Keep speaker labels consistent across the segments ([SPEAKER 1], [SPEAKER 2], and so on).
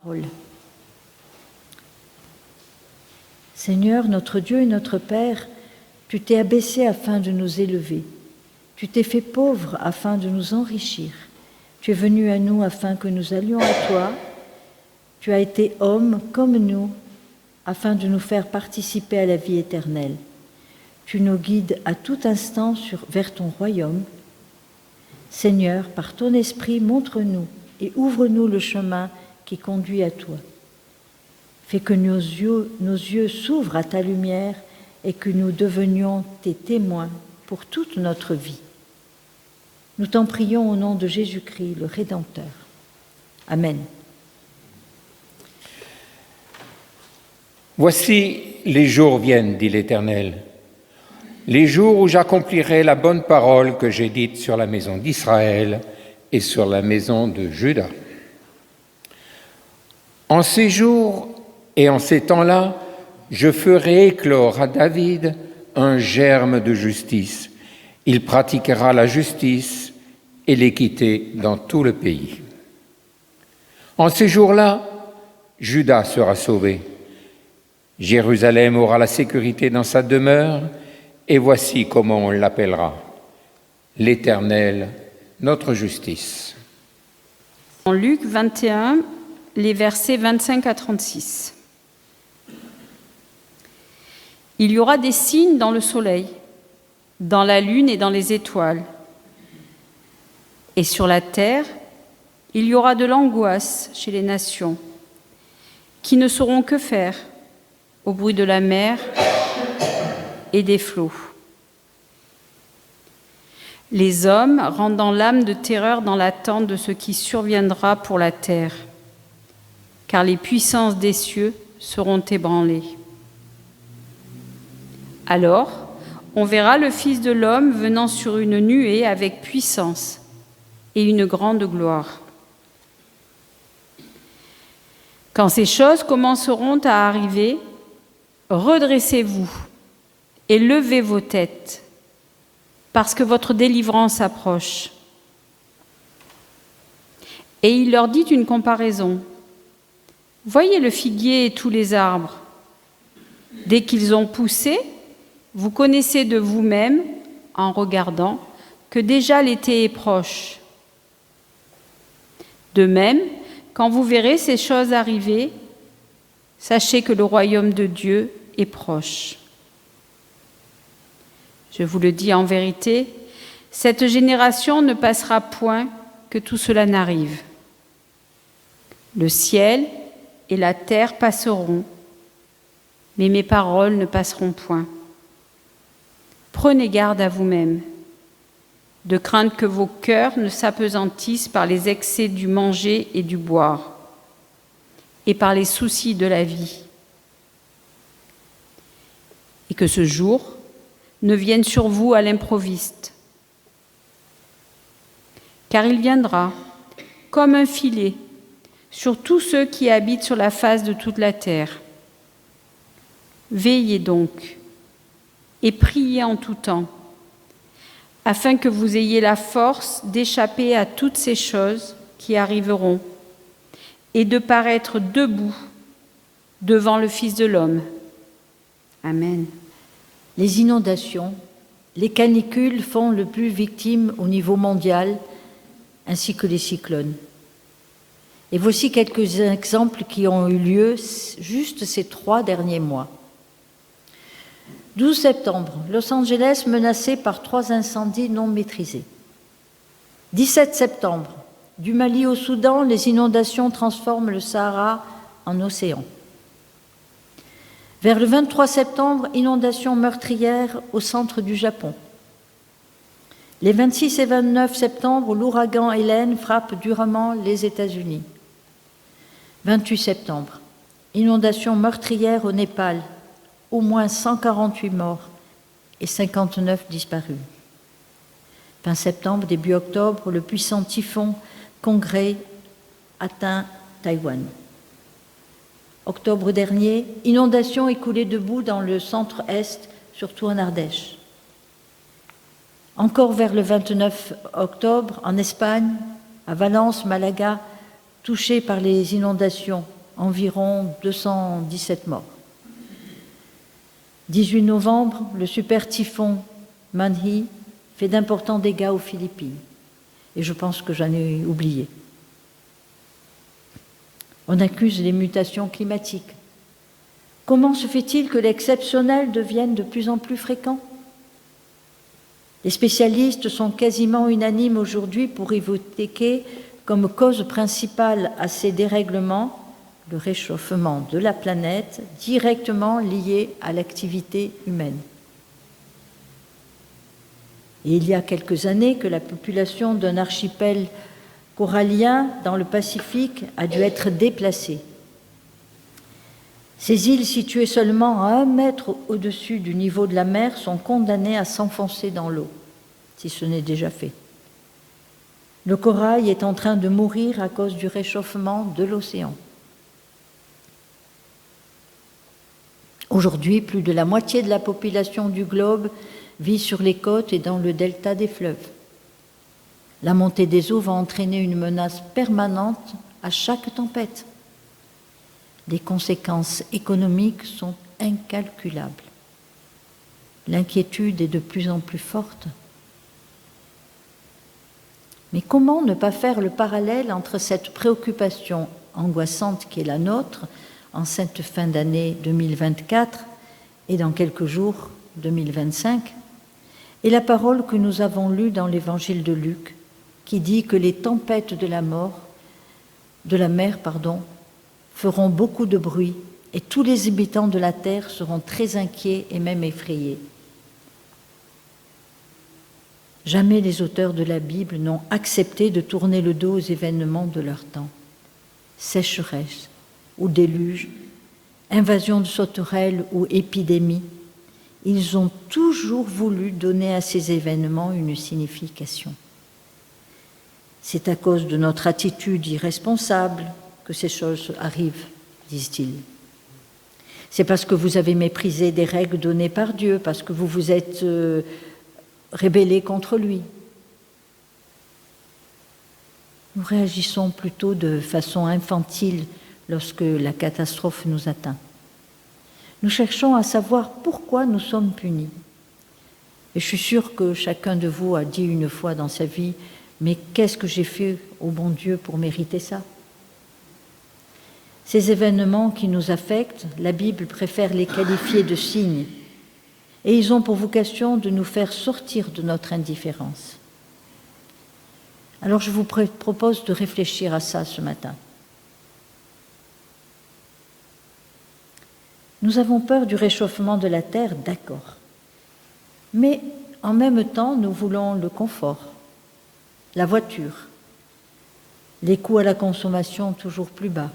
[SPEAKER 1] Parole. Seigneur, notre Dieu et notre Père, tu t'es abaissé afin de nous élever. Tu t'es fait pauvre afin de nous enrichir. Tu es venu à nous afin que nous allions à toi. Tu as été homme comme nous afin de nous faire participer à la vie éternelle. Tu nous guides à tout instant vers ton royaume. Seigneur, par ton esprit, montre-nous et ouvre-nous le chemin qui conduit à toi. Fais que nos yeux s'ouvrent à ta lumière et que nous devenions tes témoins pour toute notre vie. Nous t'en prions au nom de Jésus-Christ, le Rédempteur. Amen.
[SPEAKER 2] Voici, les jours viennent, dit l'Éternel, les jours où j'accomplirai la bonne parole que j'ai dite sur la maison d'Israël et sur la maison de Juda. En ces jours et en ces temps-là, je ferai éclore à David un germe de justice. Il pratiquera la justice et l'équité dans tout le pays. En ces jours-là, Juda sera sauvé. Jérusalem aura la sécurité dans sa demeure, et voici comment on l'appellera: l'Éternel, notre justice.
[SPEAKER 3] En Luc 21, les versets 25 à 36. Il y aura des signes dans le soleil, dans la lune et dans les étoiles. Et sur la terre, il y aura de l'angoisse chez les nations, qui ne sauront que faire au bruit de la mer et des flots. Les hommes rendant l'âme de terreur dans l'attente de ce qui surviendra pour la terre, car les puissances des cieux seront ébranlées. Alors, on verra le Fils de l'homme venant sur une nuée avec puissance et une grande gloire. Quand ces choses commenceront à arriver, redressez-vous et levez vos têtes, parce que votre délivrance approche. Et il leur dit une comparaison. Voyez le figuier et tous les arbres. Dès qu'ils ont poussé, vous connaissez de vous-même, en regardant, que déjà l'été est proche. De même, quand vous verrez ces choses arriver, sachez que le royaume de Dieu est proche. Je vous le dis en vérité, cette génération ne passera point que tout cela n'arrive. Le ciel et la terre passeront, mais mes paroles ne passeront point. Prenez garde à vous-même, de crainte que vos cœurs ne s'apesantissent par les excès du manger et du boire, et par les soucis de la vie, et que ce jour ne vienne sur vous à l'improviste, car il viendra comme un filet sur tous ceux qui habitent sur la face de toute la terre. Veillez donc et priez en tout temps, afin que vous ayez la force d'échapper à toutes ces choses qui arriveront et de paraître debout devant le Fils de l'homme. Amen.
[SPEAKER 1] Les inondations, les canicules font le plus victime au niveau mondial, ainsi que les cyclones. Et voici quelques exemples qui ont eu lieu juste ces 3 derniers mois. 12 septembre, Los Angeles menacé par 3 incendies non maîtrisés. 17 septembre, du Mali au Soudan, les inondations transforment le Sahara en océan. Vers le 23 septembre, inondations meurtrières au centre du Japon. Les 26 et 29 septembre, l'ouragan Hélène frappe durement les États-Unis. 28 septembre, inondations meurtrières au Népal, au moins 148 morts et 59 disparus. Fin septembre, début octobre, le puissant typhon Kongray atteint Taïwan. Octobre dernier, inondations et coulées de boue dans le centre-est, surtout en Ardèche. Encore vers le 29 octobre, en Espagne, à Valence, Malaga, touchés par les inondations, environ 217 morts. 18 novembre, le super typhon Manhi fait d'importants dégâts aux Philippines. Et je pense que j'en ai oublié. On accuse les mutations climatiques. Comment se fait-il que l'exceptionnel devienne de plus en plus fréquent? Les spécialistes sont quasiment unanimes aujourd'hui pour évoquer comme cause principale à ces dérèglements le réchauffement de la planète directement lié à l'activité humaine. Et il y a quelques années que la population d'un archipel corallien dans le Pacifique a dû être déplacée. Ces îles situées seulement à 1 mètre au-dessus du niveau de la mer sont condamnées à s'enfoncer dans l'eau, si ce n'est déjà fait. Le corail est en train de mourir à cause du réchauffement de l'océan. Aujourd'hui, plus de la moitié de la population du globe vit sur les côtes et dans le delta des fleuves. La montée des eaux va entraîner une menace permanente à chaque tempête. Les conséquences économiques sont incalculables. L'inquiétude est de plus en plus forte. Mais comment ne pas faire le parallèle entre cette préoccupation angoissante qui est la nôtre en cette fin d'année 2024 et dans quelques jours 2025 et la parole que nous avons lue dans l'évangile de Luc qui dit que les tempêtes de la mer, feront beaucoup de bruit et tous les habitants de la terre seront très inquiets et même effrayés. Jamais les auteurs de la Bible n'ont accepté de tourner le dos aux événements de leur temps. Sécheresse ou déluge, invasion de sauterelles ou épidémie, ils ont toujours voulu donner à ces événements une signification. C'est à cause de notre attitude irresponsable que ces choses arrivent, disent-ils. C'est parce que vous avez méprisé des règles données par Dieu, parce que vous vous êtes rébellés contre lui. Nous réagissons plutôt de façon infantile lorsque la catastrophe nous atteint. Nous cherchons à savoir pourquoi nous sommes punis. Et je suis sûre que chacun de vous a dit une fois dans sa vie « Mais qu'est-ce que j'ai fait au bon Dieu pour mériter ça ?» Ces événements qui nous affectent, la Bible préfère les qualifier de signes. Et ils ont pour vocation de nous faire sortir de notre indifférence. Alors je vous propose de réfléchir à ça ce matin. Nous avons peur du réchauffement de la terre, d'accord. Mais en même temps, nous voulons le confort, la voiture, les coûts à la consommation toujours plus bas,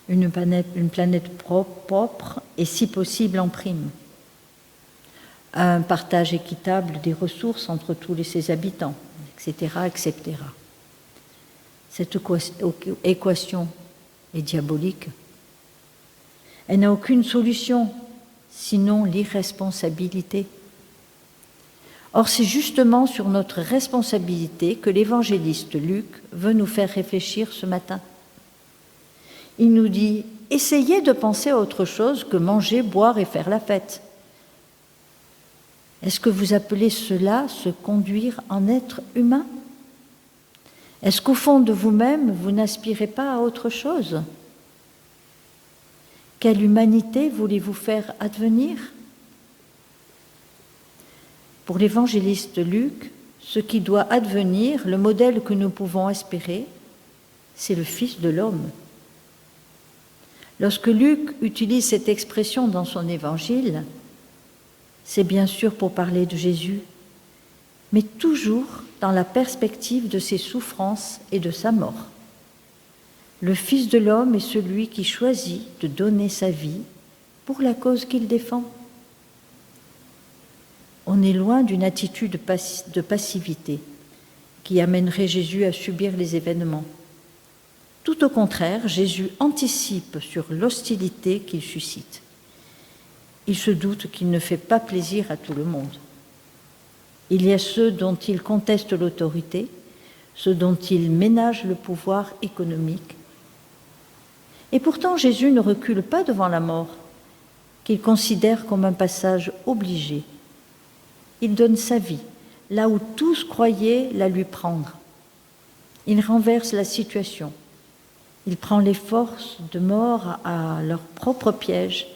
[SPEAKER 1] une planète propre et si possible en prime, un partage équitable des ressources entre tous ses habitants, etc., etc. Cette équation est diabolique. Elle n'a aucune solution, sinon l'irresponsabilité. Or, c'est justement sur notre responsabilité que l'évangéliste Luc veut nous faire réfléchir ce matin. Il nous dit « Essayez de penser à autre chose que manger, boire et faire la fête. » Est-ce que vous appelez cela se conduire en être humain? Est-ce qu'au fond de vous-même, vous n'aspirez pas à autre chose? Quelle humanité voulez-vous faire advenir? Pour l'évangéliste Luc, ce qui doit advenir, le modèle que nous pouvons espérer, c'est le Fils de l'homme. Lorsque Luc utilise cette expression dans son évangile, c'est bien sûr pour parler de Jésus, mais toujours dans la perspective de ses souffrances et de sa mort. Le Fils de l'homme est celui qui choisit de donner sa vie pour la cause qu'il défend. On est loin d'une attitude de passivité qui amènerait Jésus à subir les événements. Tout au contraire, Jésus anticipe sur l'hostilité qu'il suscite. Il se doute qu'il ne fait pas plaisir à tout le monde. Il y a ceux dont il conteste l'autorité, ce dont il ménage le pouvoir économique. Et pourtant, Jésus ne recule pas devant la mort, qu'il considère comme un passage obligé. Il donne sa vie, là où tous croyaient la lui prendre. Il renverse la situation. Il prend les forces de mort à leur propre piège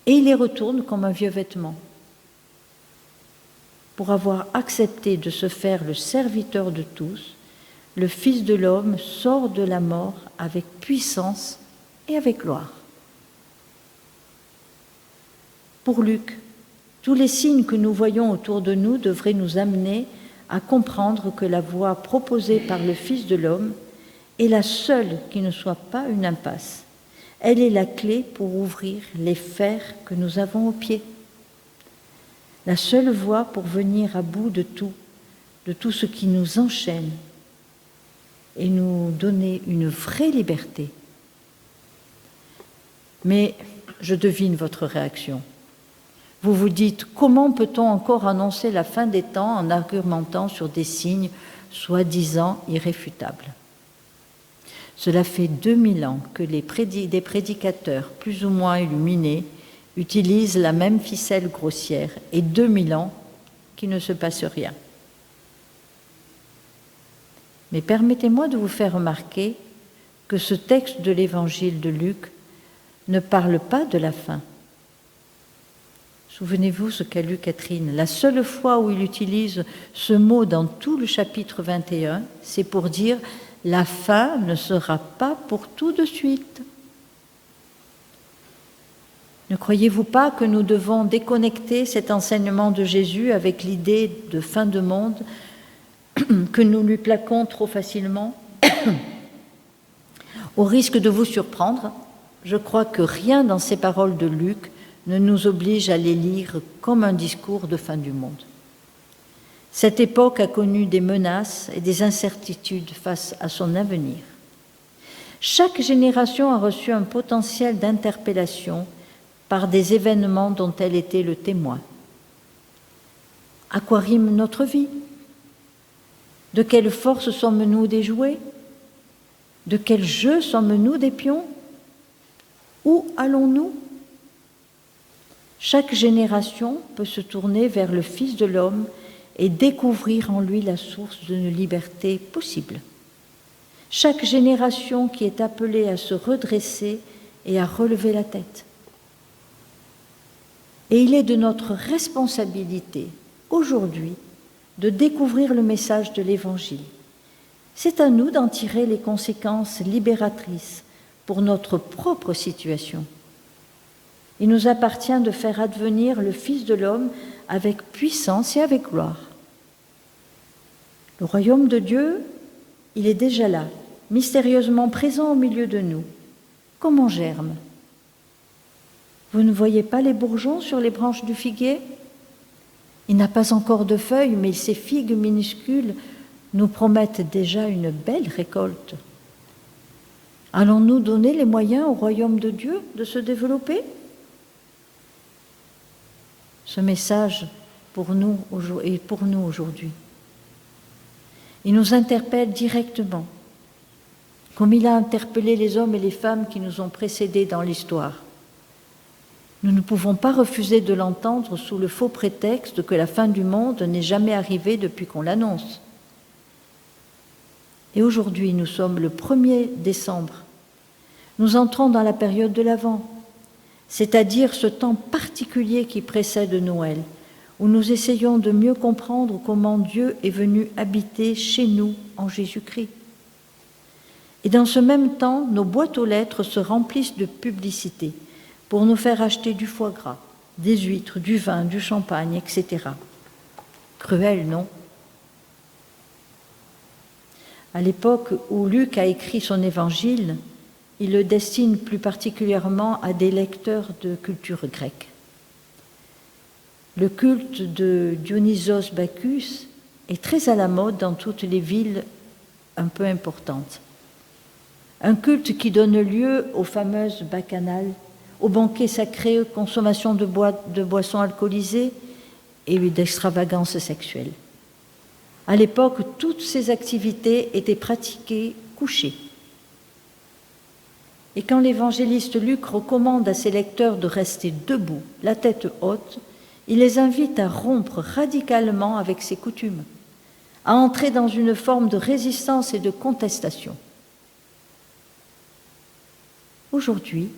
[SPEAKER 1] et il les retourne comme un vieux vêtement. Pour avoir accepté de se faire le serviteur de tous, le Fils de l'homme sort de la mort avec puissance et avec gloire. Pour Luc, tous les signes que nous voyons autour de nous devraient nous amener à comprendre que la voie proposée par le Fils de l'homme est la seule qui ne soit pas une impasse. Elle est la clé pour ouvrir les fers que nous avons aux pieds. La seule voie pour venir à bout de tout ce qui nous enchaîne et nous donner une vraie liberté. Mais je devine votre réaction. Vous vous dites, comment peut-on encore annoncer la fin des temps en argumentant sur des signes soi-disant irréfutables ? Cela fait 2000 ans que des prédicateurs plus ou moins illuminés utilisent la même ficelle grossière et 2000 ans qu'il ne se passe rien. Mais permettez-moi de vous faire remarquer que ce texte de l'évangile de Luc ne parle pas de la fin. Souvenez-vous ce qu'a lu Catherine. La seule fois où il utilise ce mot dans tout le chapitre 21, c'est pour dire « la fin ne sera pas pour tout de suite ». Ne croyez-vous pas que nous devons déconnecter cet enseignement de Jésus avec l'idée de fin de monde que nous lui plaquons trop facilement ? Au risque de vous surprendre, je crois que rien dans ces paroles de Luc ne nous oblige à les lire comme un discours de fin du monde. Cette époque a connu des menaces et des incertitudes face à son avenir. Chaque génération a reçu un potentiel d'interpellation par des événements dont elle était le témoin. À quoi rime notre vie ? De quelle force sommes-nous des jouets ? De quel jeu sommes-nous des pions ? Où allons-nous ? Chaque génération peut se tourner vers le Fils de l'homme et découvrir en lui la source d'une liberté possible. Chaque génération qui est appelée à se redresser et à relever la tête. Et il est de notre responsabilité, aujourd'hui, de découvrir le message de l'Évangile. C'est à nous d'en tirer les conséquences libératrices pour notre propre situation. Il nous appartient de faire advenir le Fils de l'homme avec puissance et avec gloire. Le royaume de Dieu, il est déjà là, mystérieusement présent au milieu de nous, comme en germe. Vous ne voyez pas les bourgeons sur les branches du figuier ? Il n'a pas encore de feuilles, mais ces figues minuscules nous promettent déjà une belle récolte. Allons-nous donner les moyens au royaume de Dieu de se développer ? Ce message pour nous aujourd'hui. Il nous interpelle directement, comme il a interpellé les hommes et les femmes qui nous ont précédés dans l'histoire. Nous ne pouvons pas refuser de l'entendre sous le faux prétexte que la fin du monde n'est jamais arrivée depuis qu'on l'annonce. Et aujourd'hui, nous sommes le 1er décembre. Nous entrons dans la période de l'Avent, c'est-à-dire ce temps particulier qui précède Noël, où nous essayons de mieux comprendre comment Dieu est venu habiter chez nous en Jésus-Christ. Et dans ce même temps, nos boîtes aux lettres se remplissent de publicités pour nous faire acheter du foie gras, des huîtres, du vin, du champagne, etc. Cruel, non ? À l'époque où Luc a écrit son évangile, il le destine plus particulièrement à des lecteurs de culture grecque. Le culte de Dionysos Bacchus est très à la mode dans toutes les villes un peu importantes. Un culte qui donne lieu aux fameuses bacchanales, aux banquets sacrés, aux consommations de boissons alcoolisées et d'extravagances sexuelles. À l'époque, toutes ces activités étaient pratiquées couchées. Et quand l'évangéliste Luc recommande à ses lecteurs de rester debout, la tête haute, il les invite à rompre radicalement avec ces coutumes, à entrer dans une forme de résistance et de contestation. Aujourd'hui,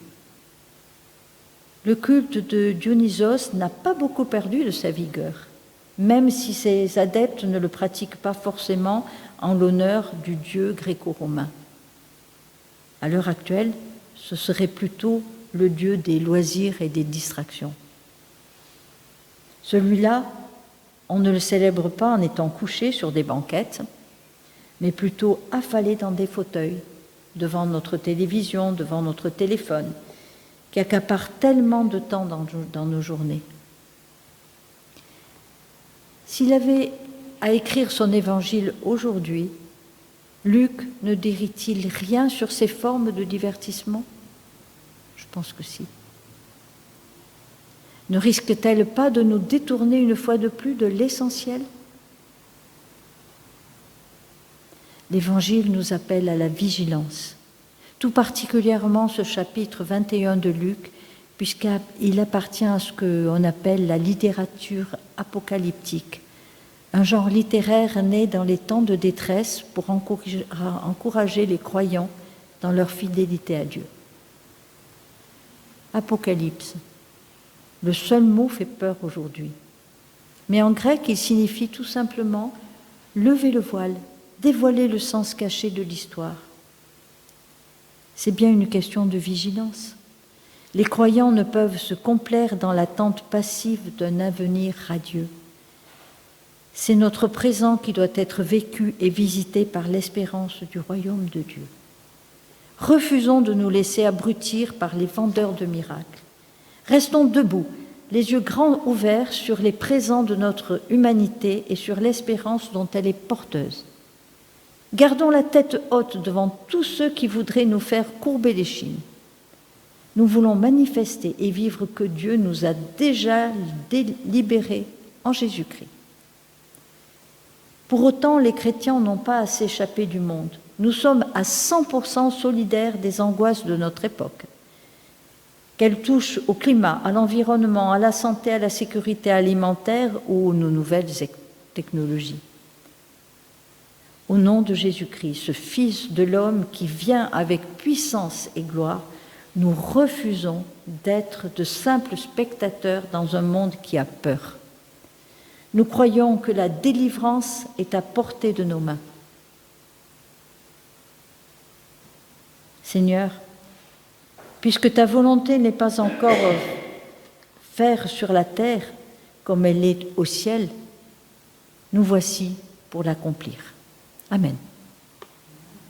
[SPEAKER 1] le culte de Dionysos n'a pas beaucoup perdu de sa vigueur, même si ses adeptes ne le pratiquent pas forcément en l'honneur du dieu gréco-romain. À l'heure actuelle, ce serait plutôt le dieu des loisirs et des distractions. Celui-là, on ne le célèbre pas en étant couché sur des banquettes, mais plutôt affalé dans des fauteuils, devant notre télévision, devant notre téléphone, qui accapare tellement de temps dans nos journées. S'il avait à écrire son évangile aujourd'hui, Luc ne dirait-il rien sur ces formes de divertissement ? Je pense que si. Ne risque-t-elle pas de nous détourner une fois de plus de l'essentiel ? L'Évangile nous appelle à la vigilance, tout particulièrement ce chapitre 21 de Luc, puisqu'il appartient à ce qu'on appelle la littérature apocalyptique, un genre littéraire né dans les temps de détresse pour encourager les croyants dans leur fidélité à Dieu. Apocalypse, le seul mot fait peur aujourd'hui, mais en grec il signifie tout simplement lever le voile, dévoiler le sens caché de l'histoire. C'est bien une question de vigilance. Les croyants ne peuvent se complaire dans l'attente passive d'un avenir radieux. C'est notre présent qui doit être vécu et visité par l'espérance du royaume de Dieu. Refusons de nous laisser abrutir par les vendeurs de miracles. Restons debout, les yeux grands ouverts sur les présents de notre humanité et sur l'espérance dont elle est porteuse. Gardons la tête haute devant tous ceux qui voudraient nous faire courber l'échine. Nous voulons manifester et vivre que Dieu nous a déjà libérés en Jésus-Christ. Pour autant, les chrétiens n'ont pas à s'échapper du monde. Nous sommes à 100% solidaires des angoisses de notre époque. Qu'elles touchent au climat, à l'environnement, à la santé, à la sécurité alimentaire ou aux nouvelles technologies. Au nom de Jésus-Christ, ce Fils de l'homme qui vient avec puissance et gloire, nous refusons d'être de simples spectateurs dans un monde qui a peur. Nous croyons que la délivrance est à portée de nos mains. Seigneur, puisque ta volonté n'est pas encore faire sur la terre comme elle est au ciel, nous voici pour l'accomplir. Amen.